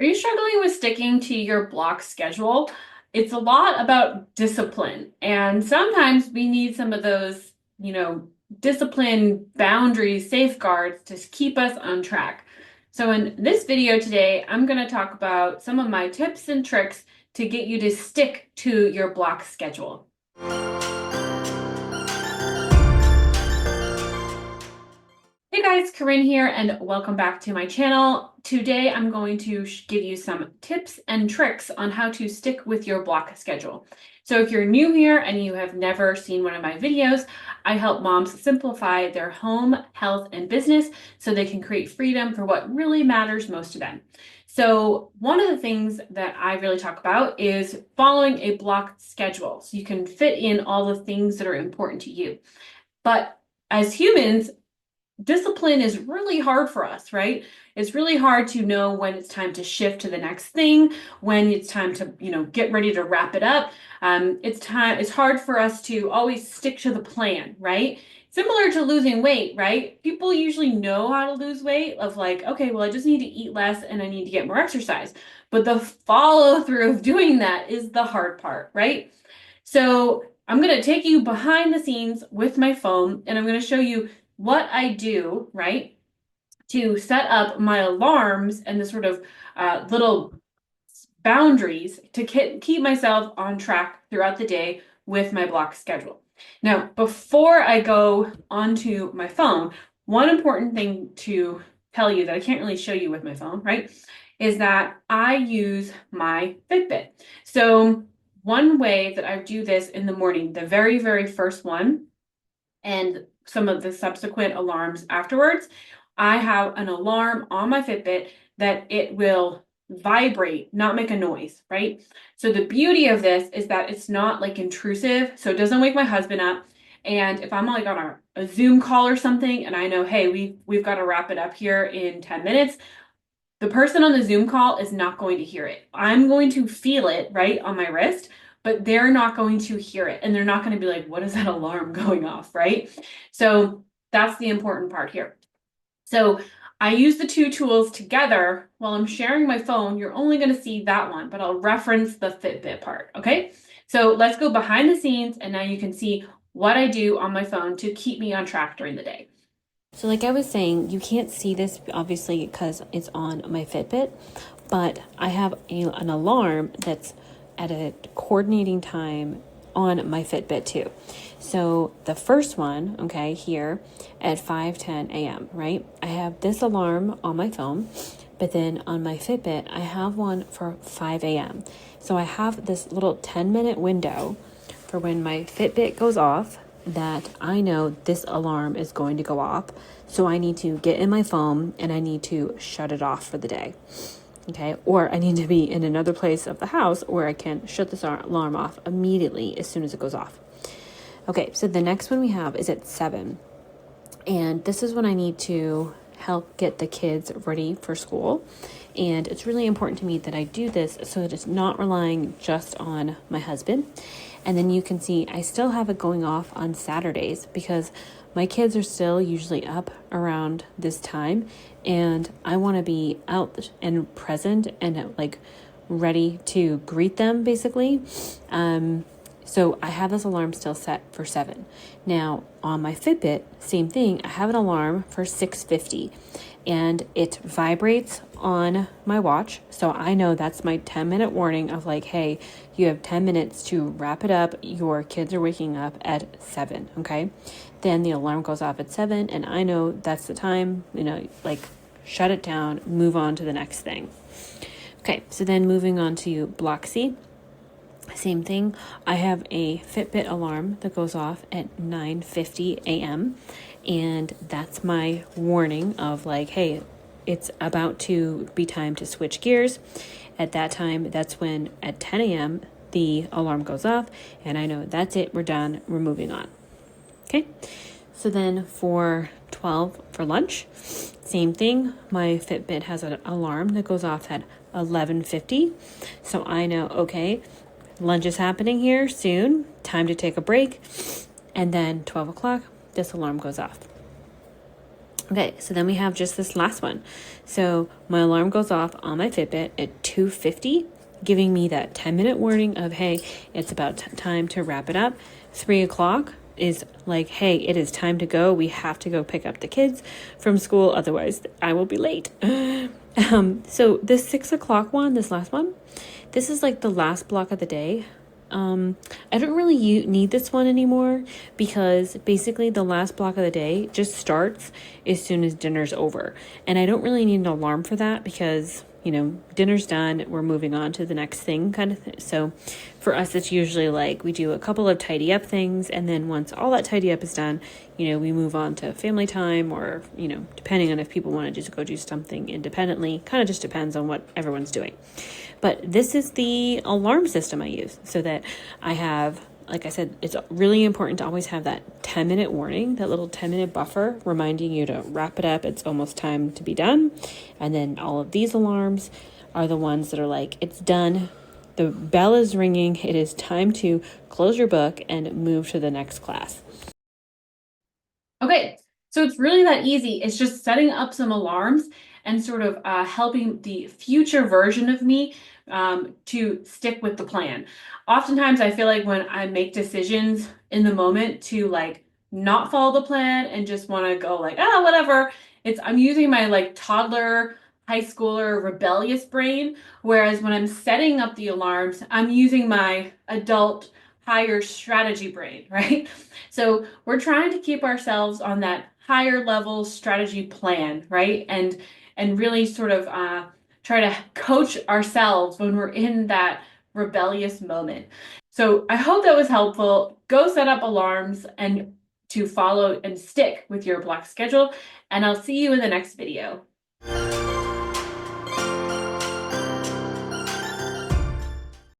Are you struggling with sticking to your block schedule? It's a lot about discipline, and sometimes we need some of those, discipline boundaries, safeguards to keep us on track. So in this video today, I'm going to talk about some of my tips and tricks to get you to stick to your block schedule. Hey guys, Corinne here, and welcome back to my channel. Today I'm going to give you some tips and tricks on how to stick with your block schedule. So if you're new here and you have never seen one of my videos, I help moms simplify their home, health, and business so they can create freedom for what really matters most to them. So one of the things that I really talk about is following a blocked schedule so you can fit in all the things that are important to you. But as humans, discipline is really hard for us, right? It's really hard to know when it's time to shift to the next thing, when it's time to, get ready to wrap it up. It's hard for us to always stick to the plan, right? Similar to losing weight, right? People usually know how to lose weight of like, okay, well, I just need to eat less and I need to get more exercise. But the follow through of doing that is the hard part, right? So I'm going to take you behind the scenes with my phone and I'm going to show you what I do, right, to set up my alarms and the sort of little boundaries to keep myself on track throughout the day with my block schedule. Now, before I go onto my phone, one important thing to tell you that I can't really show you with my phone, right, is that I use my Fitbit. So one way that I do this in the morning, the very, very first one, and some of the subsequent alarms afterwards, I have an alarm on my Fitbit that it will vibrate, not make a noise, right? So the beauty of this is that it's not like intrusive, so it doesn't wake my husband up. And if I'm like on a Zoom call or something and I know, hey, we've got to wrap it up here in 10 minutes, the person on the Zoom call is not going to hear it. I'm going to feel it right on my wrist, but they're not going to hear it. And they're not going to be like, what is that alarm going off, right? So that's the important part here. So I use the two tools together while I'm sharing my phone. You're only going to see that one, but I'll reference the Fitbit part, okay? So let's go behind the scenes and now you can see what I do on my phone to keep me on track during the day. So like I was saying, you can't see this obviously because it's on my Fitbit, but I have an alarm that's at a coordinating time on my Fitbit too. So the first one, okay, here at 5:10 a.m., right? I have this alarm on my phone, but then on my Fitbit, I have one for 5 a.m. So I have this little 10-minute window for when my Fitbit goes off that I know this alarm is going to go off. So I need to get in my phone and I need to shut it off for the day. Okay. Or I need to be in another place of the house where I can shut this alarm off immediately as soon as it goes off. Okay. So the next one we have is at 7. And this is when I need to help get the kids ready for school. And it's really important to me that I do this so that it's not relying just on my husband. And then you can see I still have it going off on Saturdays because my kids are still usually up around this time and I want to be out and present and like ready to greet them basically. So I have this alarm still set for 7. Now on my Fitbit, same thing. I have an alarm for 6:50 and it vibrates on my watch. So I know that's my 10-minute warning of like, hey, you have 10 minutes to wrap it up. Your kids are waking up at 7. Okay. Then the alarm goes off at 7 and I know that's the time, like shut it down, move on to the next thing. Okay. So then moving on to block C. Same thing. I have a Fitbit alarm that goes off at 9:50 a.m. And that's my warning of like, hey, it's about to be time to switch gears. At that time, that's when at 10 a.m. the alarm goes off and I know that's it. We're done. We're moving on. Okay. So then for 12 for lunch, same thing. My Fitbit has an alarm that goes off at 11:50. So I know, okay, lunch is happening here soon. Time to take a break. And then 12 o'clock, this alarm goes off. Okay, so then we have just this last one. So my alarm goes off on my Fitbit at 2:50, giving me that 10-minute warning of, hey, it's about time to wrap it up. 3 o'clock is like, hey, it is time to go. We have to go pick up the kids from school. Otherwise, I will be late. So this 6 o'clock one, this last one, this is like the last block of the day. I don't really need this one anymore because basically the last block of the day just starts as soon as dinner's over. And I don't really need an alarm for that because, dinner's done, we're moving on to the next thing kind of thing. So for us, it's usually like we do a couple of tidy up things. And then once all that tidy up is done, we move on to family time or, depending on if people want to just go do something independently, kind of just depends on what everyone's doing. But this is the alarm system I use so that I have, like I said, it's really important to always have that 10-minute warning, that little 10-minute buffer reminding you to wrap it up. It's almost time to be done. And then all of these alarms are the ones that are like, it's done. The bell is ringing. It is time to close your book and move to the next class. Okay, so it's really that easy. It's just setting up some alarms and sort of helping the future version of me to stick with the plan. Oftentimes, I feel like when I make decisions in the moment to like not follow the plan and just want to go like, whatever, I'm using my like toddler, high schooler, rebellious brain. Whereas when I'm setting up the alarms, I'm using my adult, higher strategy brain, right? So we're trying to keep ourselves on that higher level strategy plan, right? And really sort of try to coach ourselves when we're in that rebellious moment. So I hope that was helpful. Go set up alarms and to follow and stick with your block schedule, and I'll see you in the next video.